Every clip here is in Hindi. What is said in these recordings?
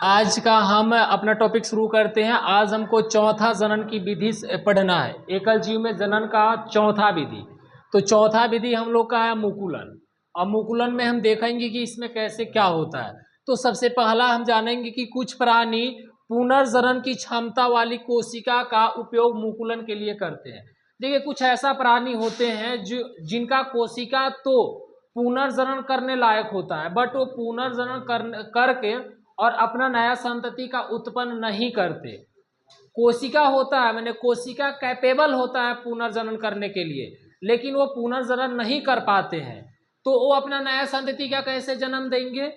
आज का हम अपना टॉपिक शुरू करते हैं। आज हमको चौथा जनन की विधि पढ़ना है। एकल जीव में जनन का चौथा विधि। तो चौथा विधि हम लोग का है मुकुलन। और मुकुलन में हम देखेंगे कि इसमें कैसे क्या होता है। तो सबसे पहला हम जानेंगे कि कुछ प्राणी पुनर्जनन की क्षमता वाली कोशिका का उपयोग मुकुलन के लिए करते हैं। देखिए, कुछ ऐसा प्राणी होते हैं जो जिनका कोशिका तो पुनर्जनन करने लायक होता है, बट वो पुनर्जनन करके और अपना नया संतति का उत्पन्न नहीं करते। कोशिका होता है, मैंने कोशिका कैपेबल होता है पुनर्जनन करने के लिए, लेकिन वो पुनर्जनन नहीं कर पाते हैं। तो वो अपना नया संतति का कैसे जन्म देंगे?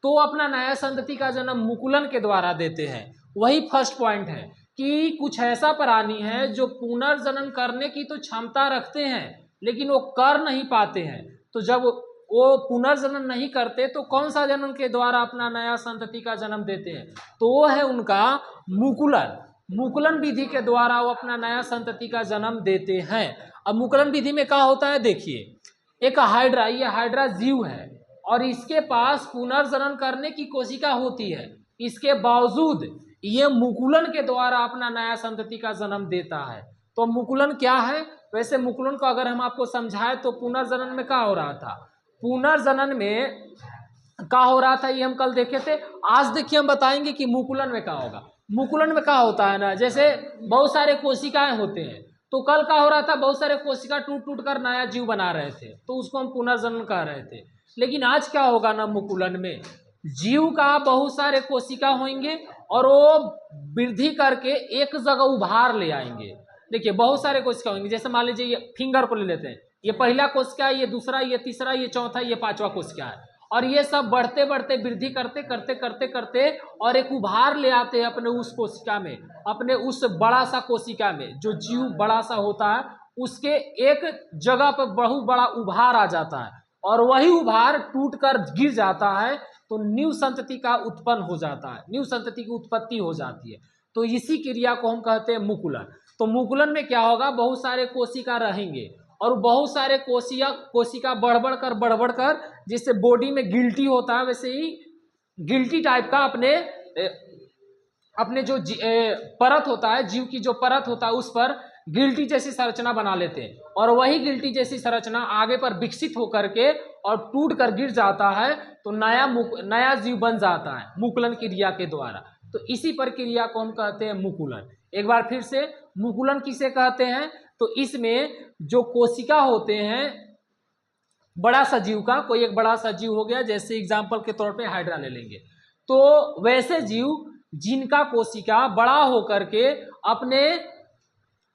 तो अपना नया संतति का जन्म मुकुलन के द्वारा देते हैं। वही फर्स्ट पॉइंट है कि कुछ ऐसा प्राणी है जो पुनर्जनन करने की तो क्षमता रखते हैं, लेकिन वो कर नहीं पाते हैं। तो जब वो पुनर्जनन नहीं करते तो कौन सा जन्म के द्वारा अपना नया संतति का जन्म देते हैं? तो वो है उनका मुकुलन। मुकुलन विधि के द्वारा वो अपना नया संतति का जन्म देते हैं। अब मुकुलन विधि में क्या होता है, देखिए, एक हाइड्रा, ये हाइड्रा जीव है और इसके पास पुनर्जनन करने की कोशिका होती है। इसके बावजूद ये मुकुलन के द्वारा अपना नया संतति का जन्म देता है। तो मुकुलन क्या है? वैसे मुकुलन को अगर हम आपको समझाएं तो पुनर्जनन में क्या हो रहा था, पुनर्जनन में क्या हो रहा था ये हम कल देखे थे। आज देखिए हम बताएंगे कि मुकुलन में क्या होगा। मुकुलन में क्या होता है ना, जैसे बहुत सारे कोशिकाएं होते हैं, तो कल क्या हो रहा था, बहुत सारे कोशिका टूट टूट कर नया जीव बना रहे थे, तो उसको हम पुनर्जनन कह रहे थे। लेकिन आज क्या होगा ना, मुकुलन में जीव का बहुत सारे कोशिका होंगे और वो वृद्धि करके एक जगह उभार ले आएंगे। देखिए, बहुत सारे कोशिका होंगे, जैसे मान लीजिए ये फिंगर को ले लेते हैं, ये पहला कोशिका है, ये दूसरा, ये तीसरा, ये चौथा, ये पांचवा कोशिका है। और ये सब बढ़ते बढ़ते वृद्धि करते करते करते करते और एक उभार ले आते हैं अपने उस कोशिका में, अपने उस बड़ा सा कोशिका में। जो जीव बड़ा सा होता है उसके एक जगह पर बहुत बड़ा उभार आ जाता है और वही उभार टूट कर गिर जाता है, तो न्यू संतति का उत्पन्न हो जाता है, न्यू संतति की उत्पत्ति हो जाती है। तो इसी क्रिया को हम कहते हैं मुकुलन। तो मुकुलन में क्या होगा, बहुत सारे कोशिका रहेंगे और बहुत सारे कोशिका बढ़ बढ़ कर जिससे बॉडी में गिल्टी होता है, वैसे ही गिल्टी टाइप का अपने जो परत होता है, जीव की जो परत होता है उस पर गिल्टी जैसी संरचना बना लेते हैं और वही गिल्टी जैसी संरचना आगे पर विकसित होकर के और टूट कर गिर जाता है, तो नया जीव बन जाता है मुकुलन क्रिया के द्वारा। तो इसी प्रक्रिया को हम कहते हैं मुकुलन। एक बार फिर से, मुकुलन किसे कहते हैं? तो इसमें जो कोशिका होते हैं बड़ा सा जीव का, कोई एक बड़ा सा जीव हो गया, जैसे एग्जांपल के तौर पे हाइड्रा ले लेंगे, तो वैसे जीव जिनका कोशिका बड़ा होकर के अपने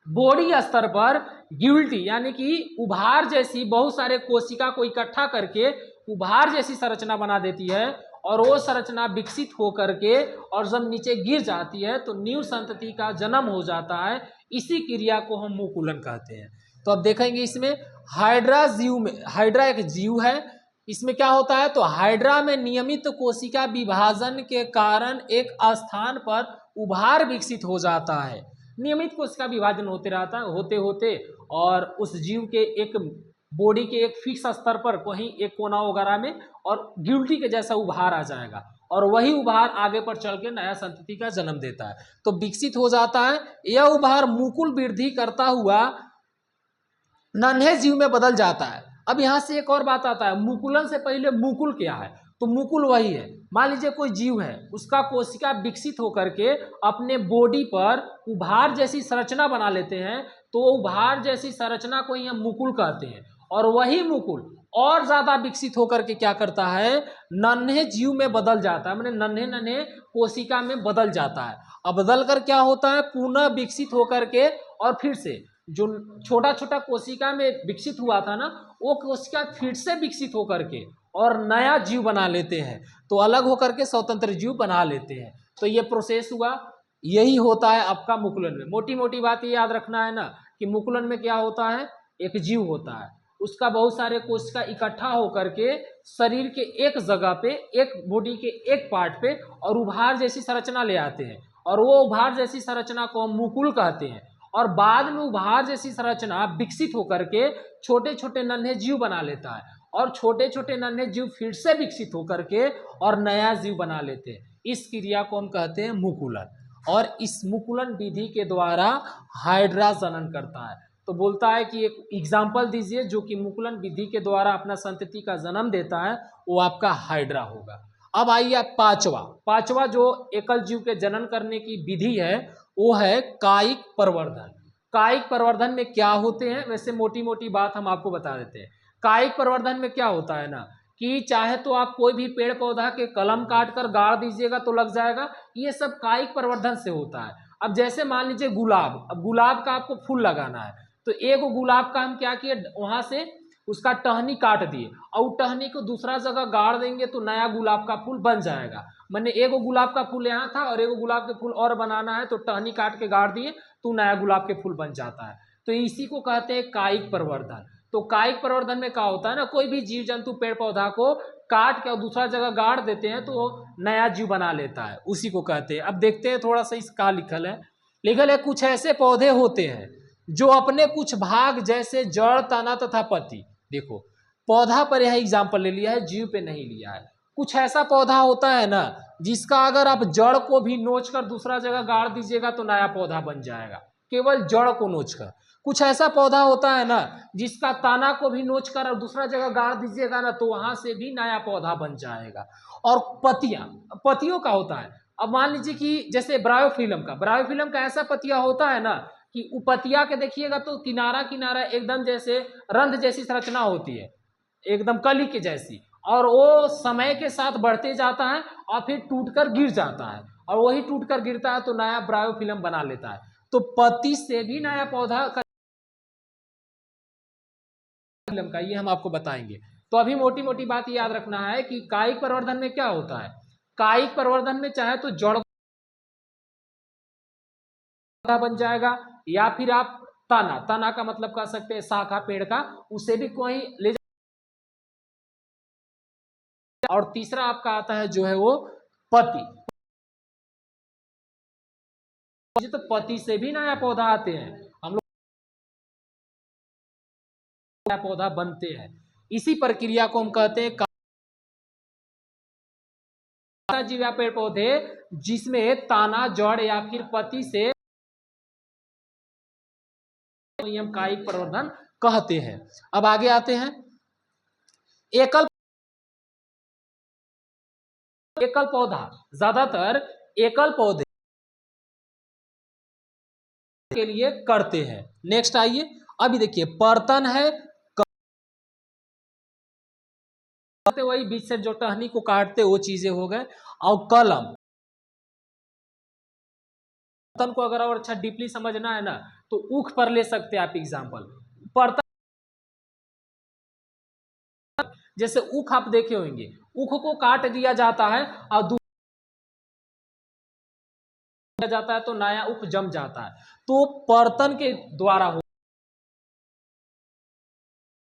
बॉडी स्तर पर गिल्टी यानी कि उभार जैसी बहुत सारे कोशिका को इकट्ठा करके उभार जैसी संरचना बना देती है और वो संरचना विकसित होकर के और जब नीचे गिर जाती है तो न्यू संतति का जन्म हो जाता है। इसी क्रिया को हम मुकुलन कहते हैं। तो अब देखेंगे इसमें हाइड्रा एक जीव है, इसमें क्या होता है, तो हाइड्रा में नियमित कोशिका विभाजन के कारण एक स्थान पर उभार विकसित हो जाता है। नियमित कोशिका विभाजन होते रहता है, होते होते और उस जीव के एक बॉडी के एक फिक्स स्तर पर कहीं एक कोना वगैरह में और गिल्टी के जैसा उभार आ जाएगा और वही उभार आगे पर चल के नया संतति का जन्म देता है, तो विकसित हो जाता है। यह उभार मुकुल वृद्धि करता हुआ नन्हे जीव में बदल जाता है। अब यहाँ से एक और बात आता है, मुकुलन से पहले मुकुल क्या है? तो मुकुल वही है, मान लीजिए कोई जीव है, उसका कोशिका विकसित होकर के अपने बॉडी पर उभार जैसी संरचना बना लेते हैं, तो उभार जैसी संरचना को ही हम मुकुल कहते हैं। और वही मुकुल और ज्यादा विकसित होकर के क्या करता है, नन्हे जीव में बदल जाता है, मैंने नन्हे नन्हे कोशिका में बदल जाता है। अब बदल कर क्या होता है, पुनः विकसित होकर के और फिर से जो छोटा छोटा कोशिका में विकसित हुआ था ना, वो कोशिका फिर से विकसित होकर के और नया जीव बना लेते हैं, तो अलग होकर के स्वतंत्र जीव बना लेते हैं। तो ये प्रोसेस हुआ, यही होता है आपका मुकुलन में। मोटी मोटी बात ये याद रखना है ना कि मुकुलन में क्या होता है, एक जीव होता है, उसका बहुत सारे कोशिका इकट्ठा होकर के शरीर के एक जगह पे, एक बॉडी के एक पार्ट पे और उभार जैसी संरचना ले आते हैं और वो उभार जैसी संरचना को हम मुकुल कहते हैं। और बाद में उभार जैसी संरचना विकसित होकर के छोटे छोटे नन्हे जीव बना लेता है और छोटे छोटे नन्हे जीव फिर से विकसित होकर के और नया जीव बना लेते हैं। इस क्रिया को हम कहते हैं मुकुलन। और इस मुकुलन विधि के द्वारा हाइड्रा जनन करता है। तो बोलता है कि एक एग्जाम्पल दीजिए जो कि मुकुलन विधि के द्वारा अपना संतति का जन्म देता है, वो आपका हाइड्रा होगा। अब आइए पांचवा पांचवा जो एकल जीव के जनन करने की विधि है वो है कायिक प्रवर्धन। कायिक प्रवर्धन में क्या होते हैं, वैसे मोटी मोटी बात हम आपको बता देते हैं। कायिक प्रवर्धन में क्या होता है ना कि चाहे तो आप कोई भी पेड़ पौधा के कलम काट कर गाड़ दीजिएगा तो लग जाएगा, ये सब कायिक प्रवर्धन से होता है। अब जैसे मान लीजिए गुलाब, अब गुलाब का आपको फूल लगाना है तो एक गुलाब का हम क्या किए, वहां से उसका टहनी काट दिए और टहनी को दूसरा जगह गाड़ देंगे तो नया गुलाब का फूल बन जाएगा। मैंने एक गुलाब का फूल यहाँ था और एक गुलाब के फूल और बनाना है तो टहनी काट के गाड़ दिए तो नया गुलाब के फूल बन जाता है। तो इसी को कहते हैं कायिक प्रवर्धन। तो कायिक प्रवर्धन में क्या होता है ना, कोई भी जीव जंतु पेड़ पौधा को काट के और दूसरा जगह गाड़ देते हैं तो नया जीव बना लेता है, उसी को कहते हैं। अब देखते हैं थोड़ा सा इसका लिखल है कुछ ऐसे पौधे होते हैं जो अपने कुछ भाग जैसे जड़, तना तथा पत्ती, देखो पौधा पर यह एग्जाम्पल ले लिया है, जीव पे नहीं लिया है। कुछ ऐसा पौधा होता है ना जिसका अगर आप जड़ को भी नोच कर दूसरा जगह गाड़ दीजिएगा तो नया पौधा बन जाएगा, केवल जड़ को नोच कर। कुछ ऐसा पौधा होता है ना जिसका तना को भी नोच कर और दूसरा जगह गाड़ दीजिएगा ना तो वहां से भी नया पौधा बन जाएगा। और पत्तियां, पत्तियों का होता है, अब मान लीजिए कि जैसे ब्रायोफिल्म का ऐसा पत्तियां होता है ना कि उपतिया के देखिएगा तो किनारा किनारा एकदम जैसे रंध्र जैसी संरचना होती है, एकदम कली के जैसी, और वो समय के साथ बढ़ते जाता है और फिर टूटकर गिर जाता है, और वही टूटकर गिरता है तो नया ब्रायोफिल्म बना लेता है। तो पत्ती से भी नया पौधा का ये हम आपको बताएंगे। तो अभी मोटी मोटी बात याद रखना है कि कायिक प्रवर्धन में क्या होता है। कायिक प्रवर्धन में चाहे तो जड़ बन जाएगा या फिर आप तना, तना का मतलब कह सकते हैं शाखा पेड़ का, उसे भी कोई ले। और तीसरा आपका आता है जो है वो पति, तो पति से भी नया पौधा आते हैं, हम लोग नया पौधा बनते हैं। इसी प्रक्रिया को हम कहते हैं जीव या पेड़ पौधे जिसमें ताना, जड़ या फिर पति से हम कायिक प्रवर्धन कहते हैं। अब आगे आते हैं एकल एकल पौधा, ज्यादातर एकल पौधे के लिए करते हैं। नेक्स्ट आइए, अभी देखिए पर्तन है, वही बीच से जो टहनी को काटते वो चीजें हो गए। और कलम, पर्तन को अगर और अच्छा डीपली समझना है ना तो ऊख पर ले सकते हैं आप एग्जाम्पल। पर्तन जैसे ऊख आप देखे होंगे, ऊख को काट दिया जाता है और दूसरा जाता है तो नया ऊख जम जाता है, तो पर्तन के द्वारा हो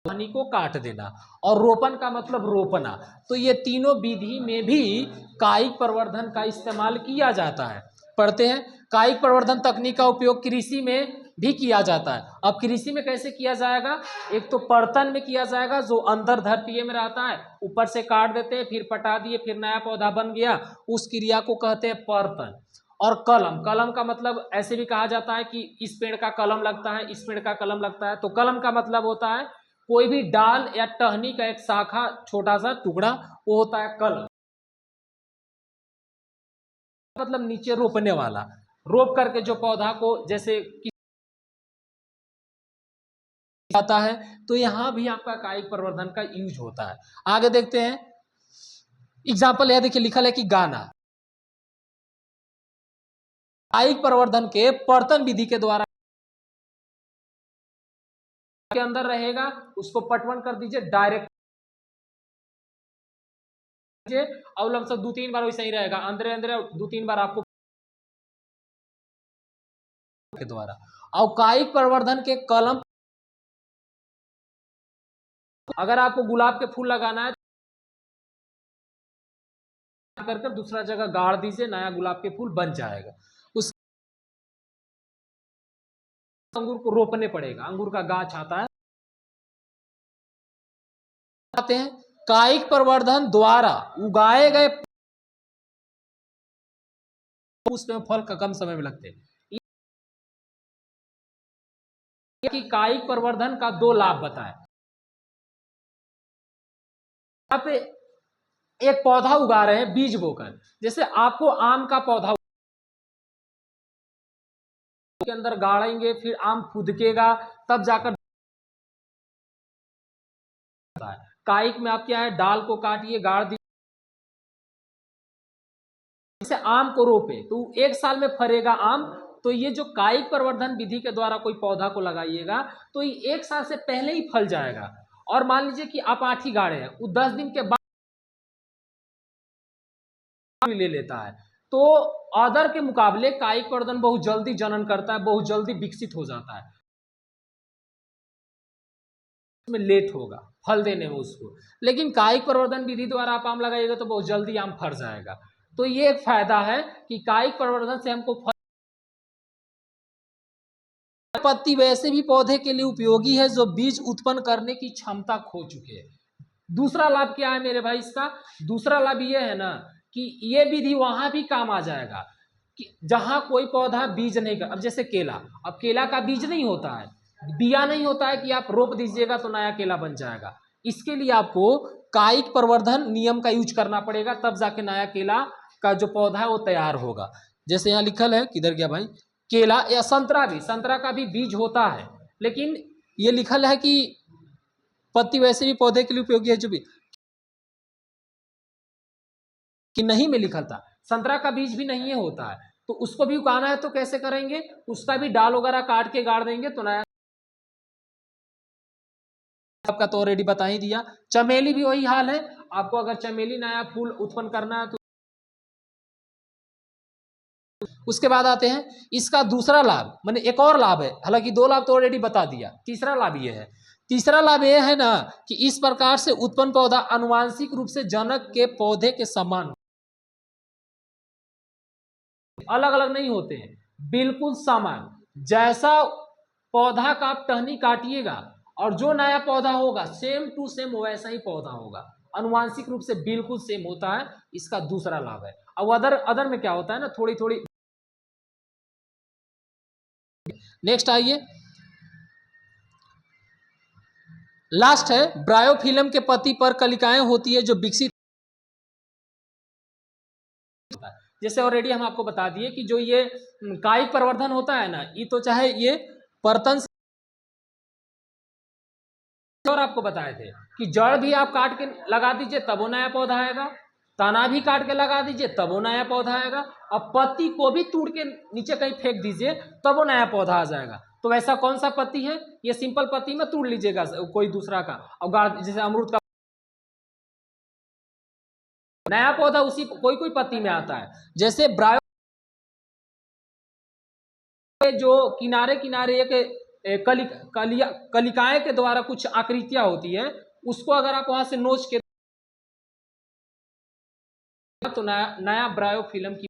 टहनी को काट देना। और रोपण का मतलब रोपना। तो ये तीनों विधि में भी कायिक प्रवर्धन का इस्तेमाल किया जाता है। पढ़ते हैं, कायिक प्रवर्धन तकनीक का उपयोग कृषि में भी किया जाता है। अब कृषि में कैसे किया जाएगा, एक तो पर्तन में किया जाएगा जो अंदर धरती में रहता है, ऊपर से काट देते हैं फिर पटा दिए फिर नया पौधा बन गया, उस क्रिया को कहते हैं पर्तन। और कलम, कलम का मतलब ऐसे भी कहा जाता है कि इस पेड़ का कलम लगता है, इस पेड़ का कलम लगता है। तो कलम का मतलब होता है कोई भी डाल या टहनी का एक शाखा छोटा सा टुकड़ा, वो होता है कलम। मतलब नीचे रोपने वाला, रोप करके जो पौधा को जैसे आता है, तो यहां भी आपका कायिक प्रवर्धन का यूज होता है। आगे देखते हैं एग्जाम्पल, यह देखिए लिखल है कि गाना कायिक प्रवर्धन के पर्तन विधि के द्वारा के अंदर रहेगा, उसको पटवन कर दीजिए डायरेक्ट, अवलंब सब 2-3 बार वैसा ही रहेगा, अंदर अंदर 2-3 बार आपको के द्वारा। और कायिक प्रवर्धन के कलम, अगर आपको गुलाब के फूल लगाना है कर दूसरा जगह गाड़ दीजिए, नया गुलाब के फूल बन जाएगा। उस अंगूर को रोपने पड़ेगा, अंगूर का गाछ आता है। आते हैं कायिक प्रवर्धन द्वारा उगाए गए उसमें फल का कम समय में लगते हैं। कि कायिक प्रवर्धन का 2 लाभ बताएं। आप एक पौधा उगा रहे हैं बीज बोकर, जैसे आपको आम का पौधा के अंदर गाड़ेंगे, फिर आम फुदकेगा, तब जाकर कायिक में आप क्या है, डाल को काटिए, गाड़ दिए, जैसे आम को रोपे तो 1 साल में फरेगा आम। तो ये जो कायिक प्रवर्धन विधि के द्वारा कोई पौधा को लगाइएगा तो ये 1 साल से पहले ही फल जाएगा। और मान लीजिए कि आप आठी गाड़े हैं, वो 10 दिन के बाद ले लेता है, तो अदर के मुकाबले कायिक प्रवर्धन बहुत जल्दी जनन करता है, बहुत जल्दी विकसित हो जाता है, में लेट होगा फल देने में उसको। लेकिन कायिक प्रवर्धन विधि द्वारा आप आम लगाइएगा तो बहुत जल्दी आम फर जाएगा। तो ये एक फायदा है कि कायिक प्रवर्धन से हमको फल। पत्ती वैसे भी पौधे के लिए उपयोगी है जो बीज उत्पन्न करने की क्षमता खो चुके हैं। दूसरा लाभ क्या है मेरे भाई इसका? दूसरा लाभ ये है ना कि ये विधि वहां भी काम आ जाएगा कि जहां कोई पौधा बीज नहीं कर, अब जैसे केला, अब केला का बीज नहीं होता है, बिया नहीं होता है कि आप रोप दीजिएगा तो नया केला बन जाएगा। इसके लिए आपको कायिक प्रवर्धन नियम का यूज करना पड़ेगा, तब जाके नया केला का जो पौधा है वो तैयार होगा। जैसे यहाँ लिखल है, किधर गया भाई, केला या संतरा भी, संतरा का भी बीज होता है, लेकिन ये लिखल है कि पत्ती वैसे भी पौधे के लिए उपयोगी है जो भी कि नहीं में लिखल था, संतरा का बीज भी नहीं होता है, तो उसको भी उगाना है तो कैसे करेंगे, उसका भी डाल वगैरह काट के गाड़ देंगे तो नया। आपका तो ऑलरेडी बता ही दिया। चमेली भी वही हाल है, आपको अगर चमेली नया फूल उत्पन्न करना है तो उसके बाद आते हैं इसका दूसरा लाभ, मैंने एक और लाभ है, हालांकि 2 लाभ तो ऑलरेडी बता दिया, तीसरा लाभ ये है। तीसरा लाभ ये है ना कि इस प्रकार से उत्पन्न पौधा आनुवांशिक रूप से जनक के पौधे के समान, अलग अलग नहीं होते हैं, बिल्कुल समान। जैसा पौधा का आप टहनी काटिएगा और जो नया पौधा होगा सेम टू सेम वैसा ही पौधा होगा, आनुवांशिक रूप से बिल्कुल सेम होता है। इसका दूसरा लाभ है। अब अदर में क्या होता है ना, थोड़ी थोड़ी। नेक्स्ट आइए, लास्ट है, ब्रायोफिल्म के पत्ती पर कलिकाएं होती है जो विकसित, जैसे ऑलरेडी हम आपको बता दिए कि जो ये कायिक प्रवर्धन होता है ना, ये तो चाहे ये पर्तन से, और आपको बताए थे कि जड़ भी आप काट के लगा दीजिए तब वो नया पौधा आएगा, तना भी काट के लगा दीजिए तब वो नया पौधा आएगा, और पत्ती को भी तोड़ के नीचे कहीं फेंक दीजिए तब वो नया पौधा आ जाएगा। तो वैसा कौन सा पत्ती है? ये सिंपल पत्ती में तोड़ लीजिएगा कोई दूसरा का, और गाड़, जैसे अमरूद का नया पौधा उसी कोई कोई पत्ती में आता है। जैसे ब्रायो जो किनारे किनारे एक कलिकाएं के द्वारा कुछ आकृतियां होती है, उसको अगर आप वहां से नोच के तो नया ब्रायोफिल्म की